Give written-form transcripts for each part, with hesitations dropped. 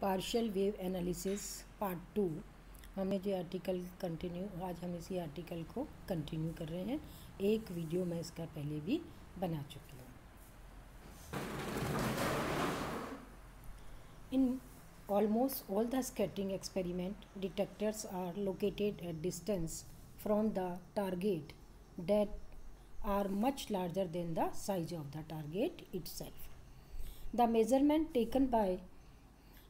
Partial wave analysis part 2। हमें जो article आज हम इसी आर्टिकल को कंटिन्यू कर रहे हैं। एक वीडियो मैं इसका पहले भी बना चुकी हूँ। इन almost all the scattering experiment, detectors are located at distance from the target that are much larger than the size of the target itself. The measurement taken by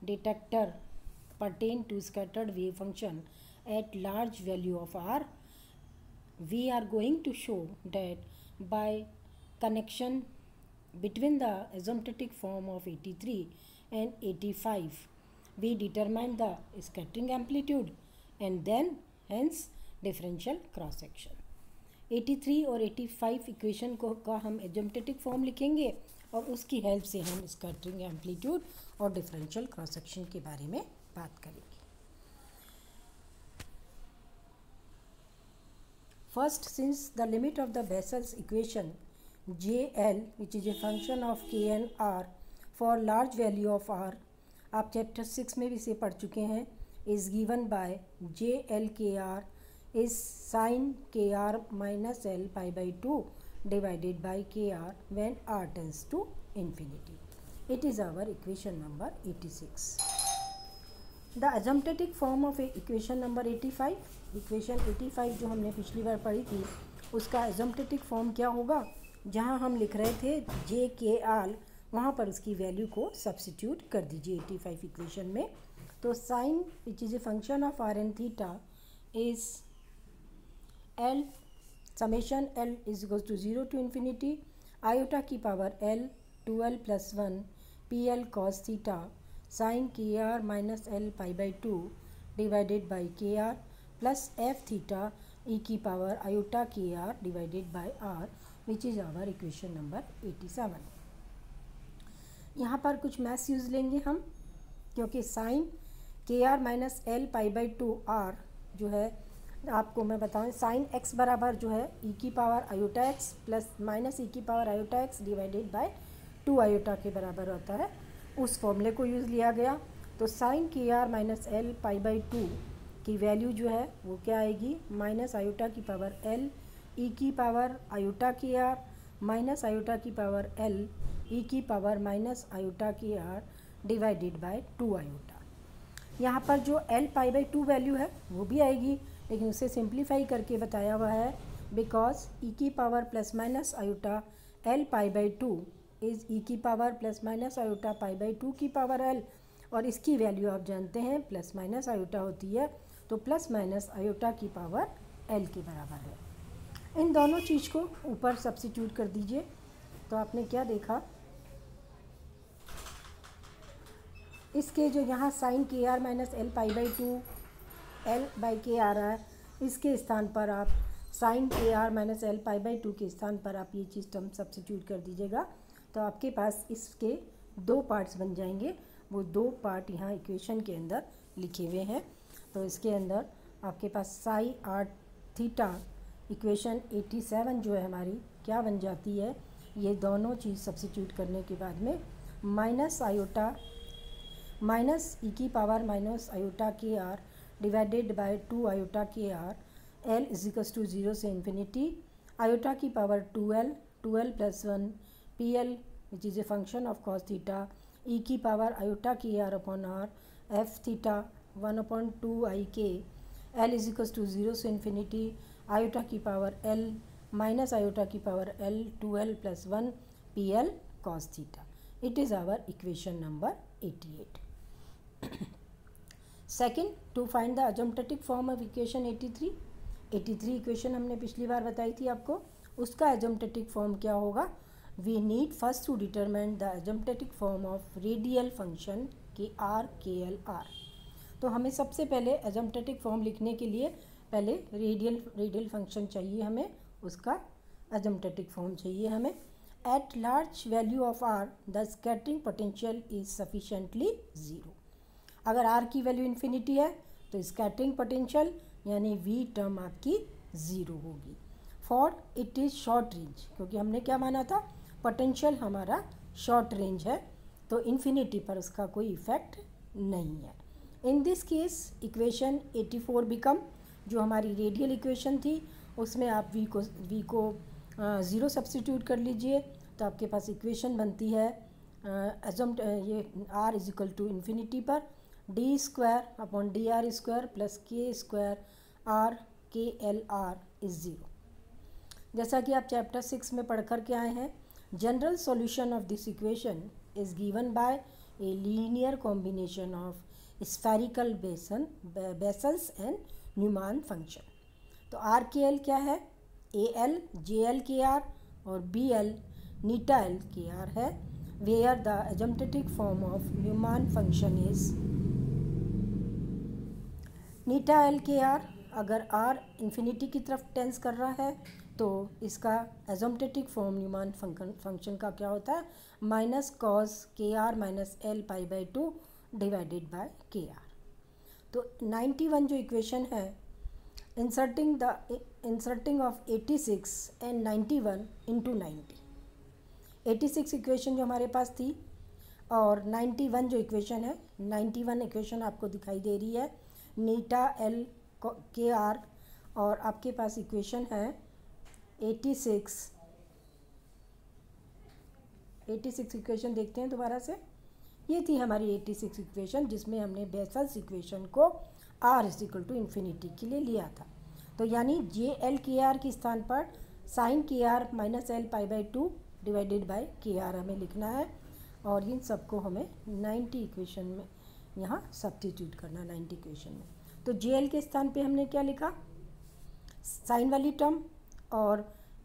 detector pertain to scattered wave function at large value of r. We are going to show that by connection between the asymptotic form of 83 and 85 we determine the scattering amplitude and then hence differential cross section. 83 और 85 equation का हम asymptotic form लिखेंगे और उसकी help से हम scattering amplitude और differential cross section के बारे में बात करेंगे। First, since the limit of the vessels equation JL which is a function of K and R for large value of R, आप चैप्टर 6 में भी इसे पढ़ चुके हैं, is given by JLKR is sin KR minus L pi by 2 divided by KR when R tends to infinity. It is our equation number 86. The asymptotic form of equation number 85, equation 85 जो हमने पिछली बार पढ़ी थी उसका asymptotic form क्या होगा? जहाँ हम लिख रहे थे JKR वहाँ पर उसकी वैल्यू को सब्सिट्यूट कर दीजिए 85 इक्वेशन में। तो sine which is a function of r and theta is l summation L is equal to 0 to infinity iota की power l 2l + 1 P L cos theta sine के are minus L pi by 2 divided by के r plus f theta ई की power iota के are divided by r which is our equation number 87। यहाँ पर कुछ maths use लेंगे हम, क्योंकि साइन के are minus L pi by 2 r जो है आपको मैं बताऊँ साइन एक्स बराबर जो है ई की power iota x plus minus ई की power iota x divided by 2 iota के बराबर होता है। उस फॉर्मूले को यूज़ लिया गया। तो साइन के are minus L pi by 2 की वैल्यू जो है वो क्या आएगी, माइनस आयोटा की पावर एल ई की पावर आयोटा के आर माइनस आयोटा की पावर एल ई की पावर माइनस आयोटा की आर डिवाइडेड बाय 2 आयोटा। यहाँ पर जो एल पाई बाई 2 वैल्यू है वो भी आएगी, लेकिन उसे सिंप्लीफाई करके बताया हुआ है बिकॉज ई की power plus minus iota l pi by 2 is e की power plus minus iota pi by 2 की पावर एल, और इसकी वैल्यू आप जानते हैं प्लस माइनस आयोटा होती है, तो प्लस माइनस आयोटा की पावर एल के बराबर है। इन दोनों चीज़ को ऊपर सब्स्टिट्यूट कर दीजिए। तो आपने क्या देखा, इसके जो यहाँ साइन के are minus L pi by 2 l by k आ रहा है, इसके स्थान पर आप साइन के are minus L pi by 2 के स्थान पर आप ये चीज़ टर्म सब्स्टिट्यूट कर दीजिएगा। तो आपके पास इसके 2 पार्ट्स बन जाएंगे। वो 2 पार्ट यहाँ इक्वेशन के अंदर लिखे हुए हैं। तो इसके अंदर आपके पास साई आर थीटा इक्वेशन 87 जो है हमारी क्या बन जाती है, ये दोनों चीज़ सब्स्टिट्यूट करने के बाद में माइनस आयोटा माइनस ई की पावर माइनस आयोटा के आर डिवाइडेड बाय 2 आयोटा के आर एल इजिकल्स टू 0 से इन्फिनिटी आयोटा की power 2l + 1 P l which is a function of cos theta ई की पावर आयोटा के r upon r f theta 1/2 i k l equals to 0 से infinity iota की power l minus iota की power l 2l + 1 P L cos theta. It is our equation number 88। Second, to find the asymptotic form of equation 83 equation हमने पिछली बार बताई थी आपको, उसका asymptotic form क्या होगा। We need first to determine the asymptotic form of radial function k L r. तो हमें सबसे पहले असिम्प्टोटिक फॉर्म लिखने के लिए पहले रेडियल फंक्शन चाहिए, हमें उसका असिम्प्टोटिक फॉर्म चाहिए हमें। At large value of r the scattering potential is sufficiently 0। अगर आर की वैल्यू इन्फिनिटी है तो स्कैटरिंग पोटेंशियल यानी वी टर्म आपकी 0 होगी। For it is short range, क्योंकि हमने क्या माना था, पोटेंशियल हमारा शॉर्ट रेंज है, तो इन्फिनिटी पर उसका कोई इफ़ेक्ट नहीं है। In this case equation 84 become, जो हमारी रेडियल इक्वेशन थी उसमें आप v को 0 सब्सटीट्यूट कर लीजिए, तो आपके पास इक्वेशन बनती है ये r is equal to infinity पर d square upon d r square plus k square r के एल आर इज 0। जैसा कि आप चैप्टर 6 में पढ़ कर के आए हैं, general solution of this equation is given by a linear combination of spherical Bessels and Neumann function. तो आर के एल क्या है, a l j l k r और b l eta l k r है, where the asymptotic form of Neumann function is eta l k r. अगर r infinity की तरफ tense कर रहा है तो इसका एजम्पटेटिक फॉर्म न्यूमान फंक्शन का क्या होता है, minus cos k are minus L pi by 2 divided by के आर। तो 91 जो इक्वेशन है, inserting of 86 and 91 into 90। 86 equation जो हमारे पास थी और 91 जो इक्वेशन है, 91 इक्वेशन आपको दिखाई दे रही है नीटा एल के आर, और आपके पास इक्वेशन है 86 इक्वेशन देखते हैं दोबारा से। ये थी हमारी 86 इक्वेशन जिसमें हमने बेसल्स इक्वेशन को r is equal to infinity के लिए लिया था। तो यानी जे एल के आर के स्थान पर साइन के are minus L pi by 2 divided by के आर हमें लिखना है, और इन सबको हमें 90 इक्वेशन में यहाँ सब्स्टिट्यूट करना 90 इक्वेशन में। तो जे एल के स्थान पे हमने क्या लिखा, साइन वाली टर्म, और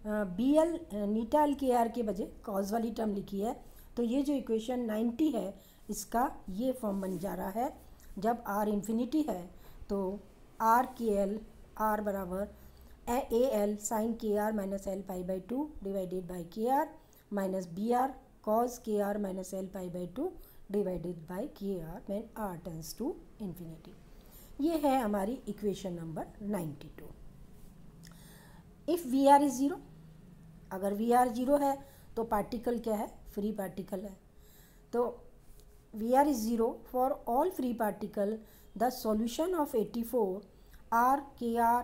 b l eta l k R के बजाय कॉज वाली टर्म लिखी है। तो ये जो इक्वेशन 90 है इसका ये फॉर्म बन जा रहा है, जब r इन्फिनिटी है तो आर के एल आर बराबर ए एल साइन के are minus L pi by 2 divided by के are minus B R cos K are minus L pi by 2 divided by के R when r tends to infinity. ये है हमारी equation number 92। If V R is 0, अगर we are 0 है तो particle क्या है, फ्री पार्टिकल है। तो V R is 0 for all free particle the solution of 84 R K R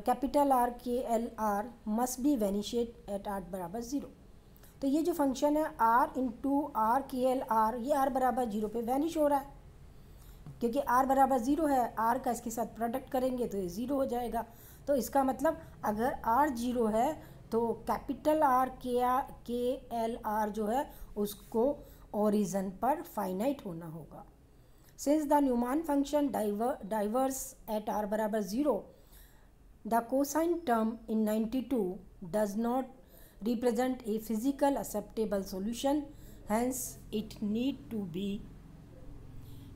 capital R के L R must be vanished at are बराबर 0। तो ये जो फंक्शन है r इंटू आर के एल आर, ये r बराबर 0 पे वैनिश हो रहा है, क्योंकि r बराबर 0 है, r का इसके साथ प्रोडक्ट करेंगे तो ये 0 हो जाएगा। तो इसका मतलब अगर r 0 है तो capital R k L r जो है उसको ओरिजन पर फाइनाइट होना होगा। Since the Neumann function diverges at r बराबर 0, the cosine term in 92 does not represent a physical acceptable solution, hence it need to be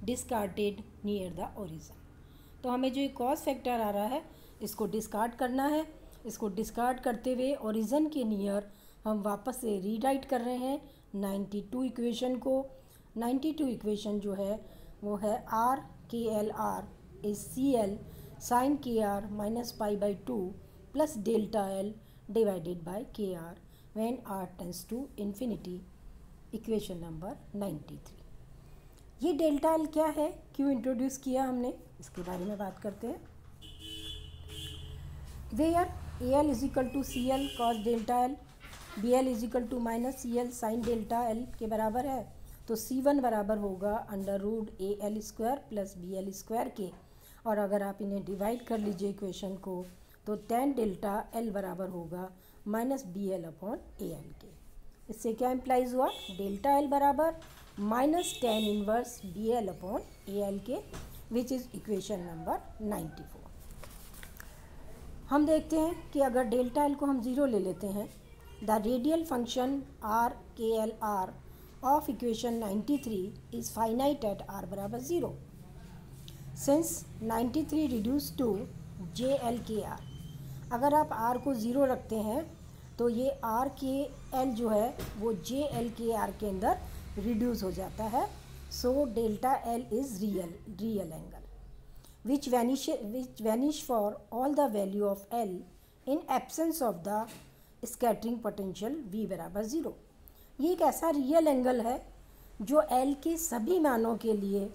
discarded near the origin। तो हमें जो कॉस फैक्टर आ रहा है इसको डिस्कार्ड करना है। इसको डिस्कार्ड करते हुए ओरिजिन के नियर हम वापस से रीराइट कर रहे हैं 92 इक्वेशन को। 92 इक्वेशन जो है वो है आर के L R is C L sine के are minus pi by 2 plus delta L divided by के R when r tends to infinity, equation number 93। ये डेल्टा एल क्या है, क्यों इंट्रोड्यूस किया हमने, इसके बारे में बात करते हैं। Where a l is equal to c l cos delta l, b l is equal to minus c L sine delta l के बराबर है, तो C1 बराबर होगा under root a l square plus b l square के, और अगर आप इन्हें डिवाइड कर लीजिए इक्वेशन को तो tan डेल्टा एल बराबर होगा minus b l upon a l के। इससे क्या इम्प्लाइज हुआ, डेल्टा एल बराबर minus tan inverse b l upon a l के, विच इज़ इक्वेशन नंबर 94। हम देखते हैं कि अगर डेल्टा एल को हम 0 ले लेते हैं, द रेडियल फंक्शन आर के L r of equation 93 is finite at are बराबर 0। Since 93 reduce to j l k r, अगर आप r को 0 रखते हैं तो ये r के l जो है वो जे एल के आर के अंदर रिड्यूस हो जाता है। So delta l is real angle which vanish for all the value of L in absence of the scattering potential V बराबर 0। ये एक ऐसा रियल एंगल है जो एल के सभी मानों के लिए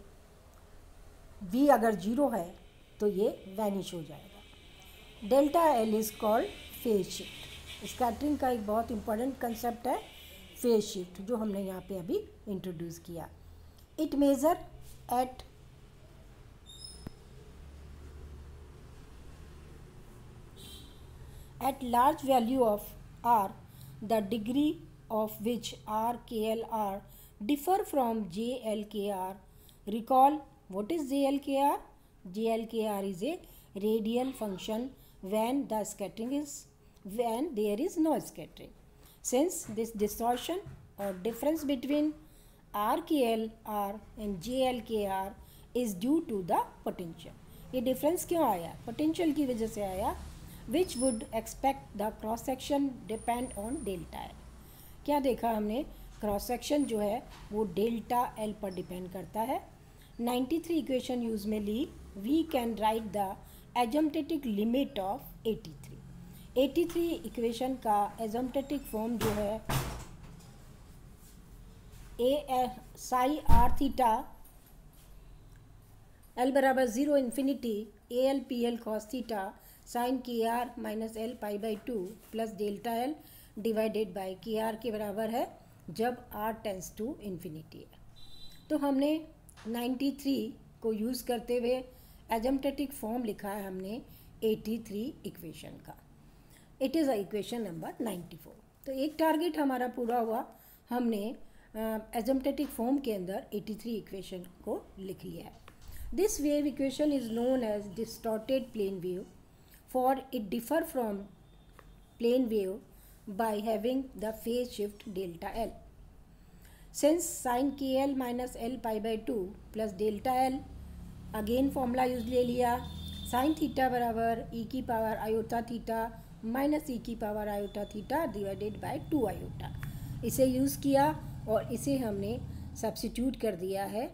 वी अगर जीरो है तो ये वैनिश हो जाएगा। Delta l is called phase shift. Scattering का एक बहुत इंपॉर्टेंट कंसेप्ट है फेज शिफ्ट, जो हमने यहाँ पे अभी इंट्रोड्यूस किया। It measure at large value of r, the degree of which r kl r differ from jlkr. Recall what is jlkr? jlkr is a radial function when there is no scattering. Since this distortion or difference between RKLR and JLKR is due to the potential. ये difference क्यों आया? Potential की वजह से आया, which would expect the cross section depend on delta L. क्या देखा हमने? क्रॉस सेक्शन जो है वो डेल्टा एल पर डिपेंड करता है। 93 इक्वेशन यूज में ली, we can write the asymptotic limit of 83 equation का एजम्पटेटिक फॉर्म जो है A psi R theta L बराबर 0 infinity A L P L cos theta sine के are minus L pi by 2 plus delta L divided by के R के बराबर है जब आर टेंस टू इन्फिनिटी है। तो हमने 93 को यूज़ करते हुए एजम्पटेटिक फॉर्म लिखा है हमने 83 इक्वेशन का। It is a equation number 94। तो एक टारगेट हमारा पूरा हुआ, हमने एजम्पटेटिक फॉर्म के अंदर 83 इक्वेशन को लिख लिया है। This wave equation is known as distorted plane wave, for it differ from plane wave by having the phase shift delta L. Since sin KL minus L pi by 2 plus delta L, again formula use ले लिया, sin theta बराबर e की power iota theta minus e की power iota theta divided by 2 iota. इसे use किया और इसे हमने सब्स्टिट्यूट कर दिया है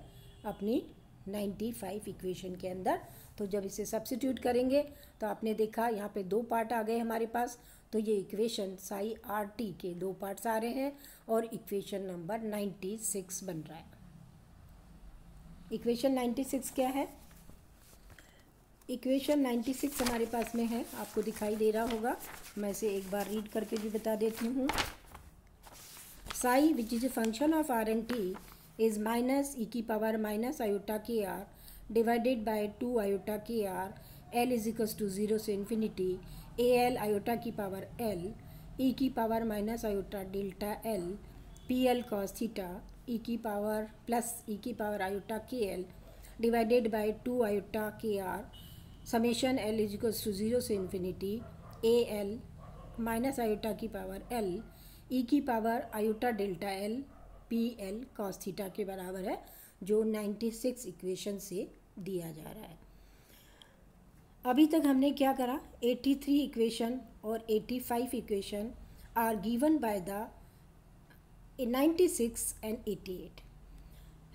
अपनी 95 इक्वेशन के अंदर। तो जब इसे सब्स्टिट्यूट करेंगे तो आपने देखा यहाँ पे दो पार्ट आ गए हमारे पास। तो ये इक्वेशन साई आर टी के दो पार्ट्स आ रहे हैं और इक्वेशन नंबर 96 बन रहा है। इक्वेशन 96 क्या है? इक्वेशन 96 हमारे पास में है, आपको दिखाई दे रहा होगा, मैं इसे एक बार रीड करके भी बता देती हूँ। Psi which is a function of R and T is minus ई की पावर माइनस आयोटा के आर डिवाइडेड बाय 2 आयोटा के are L is equals to 0 से इन्फिनिटी ए एल आयोटा की पावर एल ई की power minus iota delta L P L cos theta ई की power plus E की power iota के L divided by 2 iota के R summation L is equals to 0 से infinity A L minus iota की power L E की power iota delta L P L cos theta के बराबर है, जो 96 इक्वेशन से दिया जा रहा है। अभी तक हमने क्या करा? 83 इक्वेशन और 85 equation are given by the 96 and 88।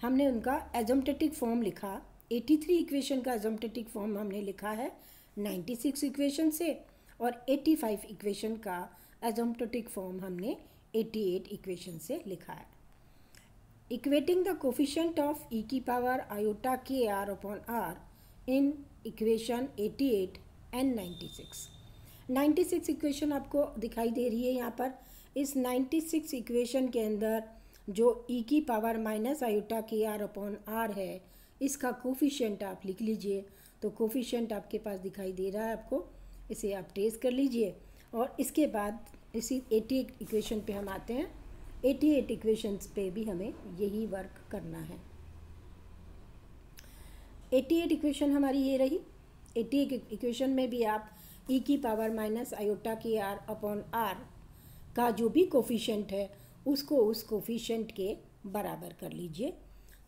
हमने उनका एजम्पटेटिक फॉर्म लिखा। 83 इक्वेशन का एजम्पटेटिक फॉर्म हमने लिखा है 96 इक्वेशन से, और 85 इक्वेशन का एजम्पटेटिक फॉर्म हमने 88 इक्वेशन से लिखा है। Equating the coefficient of e की पावर आयोटा के r upon r in equation 88 and 96 equation आपको दिखाई दे रही है यहाँ पर। इस 96 इक्वेशन के अंदर जो ई की पावर माइनस आयोटा के आर अपॉन आर है, इसका कोफिशिएंट आप लिख लीजिए। तो कोफिशिएंट आपके पास दिखाई दे रहा है आपको, इसे आप ट्रेस कर लीजिए। और इसके बाद इसी 88 इक्वेशन पे हम आते हैं। 88 इक्वेशंस पे भी हमें यही वर्क करना है। 88 इक्वेशन हमारी ये रही। 88 इक्वेशन में भी आप ई की पावर माइनस आयोटा के आर अपॉन आर का जो भी कोफिशिएंट है उसको उस कोफिशिएंट के बराबर कर लीजिए।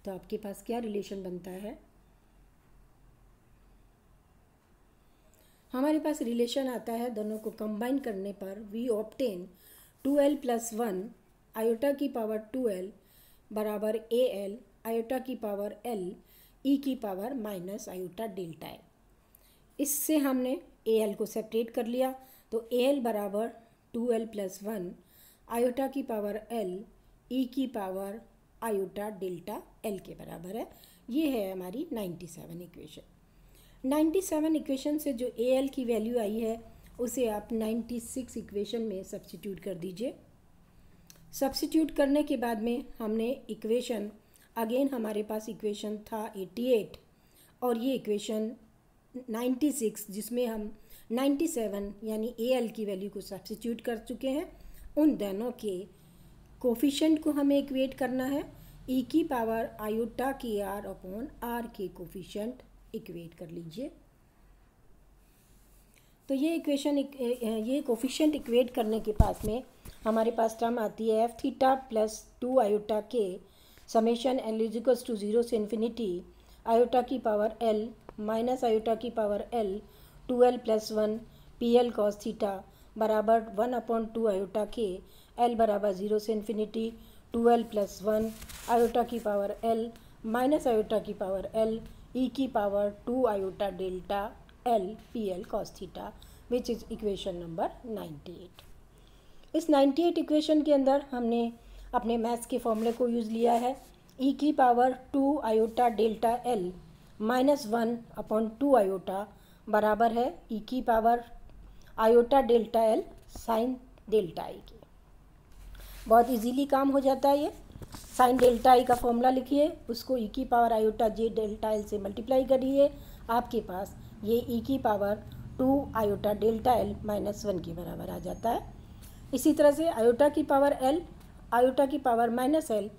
तो आपके पास क्या रिलेशन बनता है? हमारे पास रिलेशन आता है, दोनों को कंबाइन करने पर we obtain 2l plus 1 iota की पावर 2l बराबर ए एल आयोटा की पावर l ई की power minus iota delta l. इससे हमने ए एल को सेपरेट कर लिया। तो ए एल बराबर 2l प्लस 1 आयोटा की पावर l ई की पावर आयोटा डेल्टा एल के बराबर है। ये है हमारी 97 इक्वेशन। 97 इक्वेशन से जो ए एल की वैल्यू आई है उसे आप 96 इक्वेशन में सब्स्टिट्यूट कर दीजिए। सब्स्टिट्यूट करने के बाद में हमने इक्वेशन, अगेन हमारे पास इक्वेशन था 88 और ये इक्वेशन 96 जिसमें हम 97 यानी ए एल की वैल्यू को सब्स्टिट्यूट कर चुके हैं, उन दोनों के कोफिशिएंट को हमें इक्वेट करना है। ई की पावर आयोटा के आर अपॉन आर के कोफिशिएंट इक्वेट कर लीजिए। तो ये इक्वेशन, ये कोफिशिएंट इक्वेट करने के पास में हमारे पास टर्म आती है F theta plus 2 iota k summation L is equals to 0 से इन्फिनिटी आयोटा की पावर एल माइनस आयोटा की power l 2l plus 1 P L cos theta बराबर 1/2 आयोटा के एल बराबर 0 से इन्फिनिटी 2l प्लस 1 आयोटा की पावर एल माइनस आयोटा की power L E की power 2 iota delta L P L cos theta which is equation number 98। इस 98 equation के अंदर हमने अपने मैथ्स के फॉर्मूले को यूज़ लिया है। ई की power 2 iota delta L minus 1/2 iota बराबर है ई की power iota delta L sine delta आई की। बहुत इजीली काम हो जाता है ये। साइन डेल्टा आई का फॉर्मूला लिखिए, उसको ई की पावर आयोटा जे डेल्टा एल से मल्टीप्लाई करिए, आपके पास ये ई की power 2 iota delta L minus 1 के बराबर आ जाता है। इसी तरह से आयोटा की पावर एल, आयोटा की पावर माइनस एल,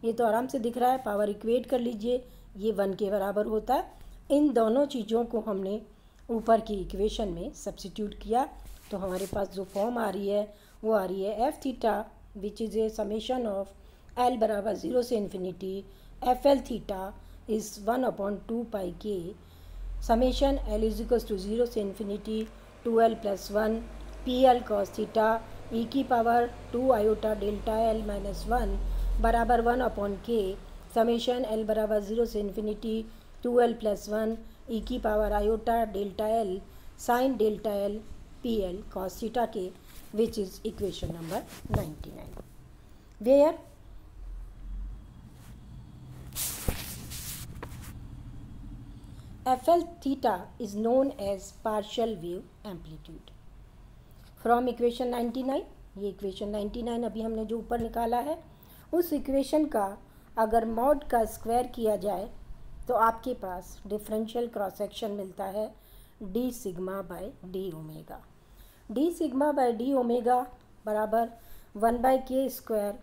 ये तो आराम से दिख रहा है, पावर इक्वेट कर लीजिए, ये 1 के बराबर होता है। इन दोनों चीज़ों को हमने ऊपर की इक्वेशन में सब्स्टिट्यूट किया तो हमारे पास जो फॉर्म आ रही है वो आ रही है F theta which is a summation of L बराबर 0 से infinity F L theta is 1/2 pi K summation L is equals to 0 से infinity 2l plus 1 P L cos theta ई की power 2 iota delta L minus 1 बराबर 1/k summation L बराबर 0 से infinity 2l plus 1 ई की power iota delta L sine delta L P L cos theta K which is equation number 99 where F L theta is known as partial wave amplitude. From equation 99, ये equation 99 अभी हमने जो ऊपर निकाला है, उस equation का अगर मॉड का स्क्वायर किया जाए तो आपके पास डिफरेंशियल क्रॉस सेक्शन मिलता है d sigma by d omega. D sigma by d omega बराबर 1/k square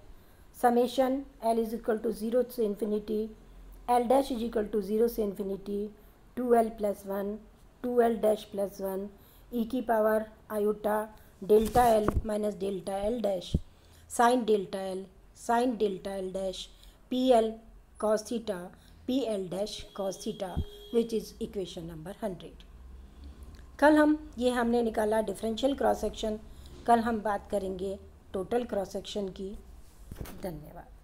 summation L is equal to 0 से infinity l dash is equal to 0 से infinity 2l plus 1 2l dash plus 1 ई की power iota delta L minus delta l dash sine delta l dash p L cos theta p l dash cos theta which is equation number 100। कल हमने निकाला differential cross section, कल हम बात करेंगे total cross section की। धन्यवाद।